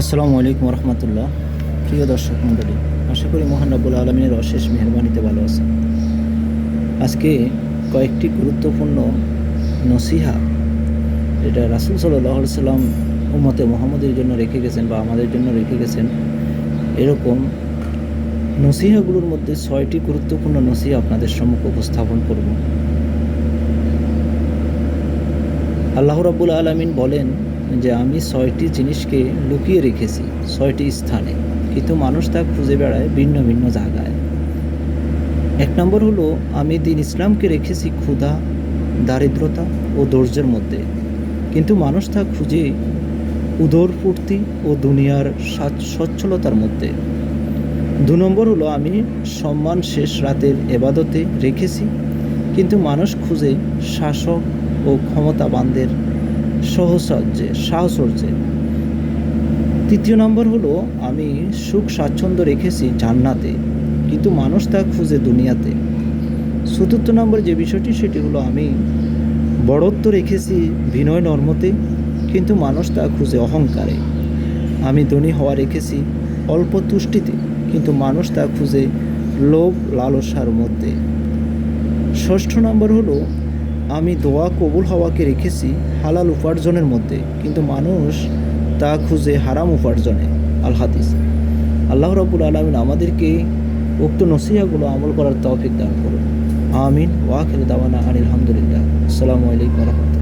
আসসালামু আলাইকুম রহমতুল্লাহ। প্রিয় দর্শক মণ্ডলী, আশা করি মহান রব্বুল আলমিনের অশেষ মেহরবানিতে ভালো আছেন। আজকে কয়েকটি গুরুত্বপূর্ণ নসিহা যেটা রাসূল সাল্লাল্লাহু আলাইহি সাল্লাম উম্মতে মুহাম্মদের জন্য রেখে গেছেন বা আমাদের জন্য রেখে গেছেন, এরকম নসিহাগুলোর মধ্যে 6টি গুরুত্বপূর্ণ নসিহা আপনাদের সম্মুখে উপস্থাপন করব। আল্লাহ রাব্বুল আলামিন বলেন যে আমি 6টি জিনিসকে লুকিয়ে রেখেছি 6টি স্থানে, কিন্তু মানুষ তা খুঁজে বেড়ায় ভিন্ন ভিন্ন জায়গায়। 1 নম্বর হলো, আমি দ্বীন ইসলামকে রেখেছি ক্ষুধা, দারিদ্রতা ও ধৈর্যের মধ্যে, কিন্তু মানুষ তা খুঁজে উদরপূর্তি ও দুনিয়ার সচ্ছলতার মধ্যে। 2 নম্বর হলো, আমি সম্মান শেষ রাতের এবাদতে রেখেছি, কিন্তু মানুষ খুঁজে শাসক ও ক্ষমতাবানদের সাহচর্যে। 3 নম্বর হলো, আমি সুখ স্বাচ্ছন্দ্য রেখেছি জান্নাতে, কিন্তু মানুষ তা খুঁজে দুনিয়াতে। 4 নম্বর যে বিষয়টি সেটি হলো, আমি বড়ত্ব রেখেছি বিনয় নর্মতে, কিন্তু মানুষ তা খুঁজে অহংকারে। আমি ধনী হওয়া রেখেছি অল্প তুষ্টিতে, কিন্তু মানুষ তা খুঁজে লোভ লালসার মধ্যে। 6 নম্বর হলো, আমি দোয়া কবুল হওয়াকে রেখেছি হালাল উপার্জনের মধ্যে, কিন্তু মানুষ তা খুঁজে হারাম উপার্জনে। আল হাদিস। আল্লাহ রাব্বুল আলামিন আমাদেরকে উক্ত নসিহাগুলো আমল করার তৌফিক দান করুন। আমিন। ওয়া আখিরু দাওয়ানা আনিল হামদুলিল্লাহ। আসসালামু আলাইকুম ওয়া রাহমাতুল্লাহ।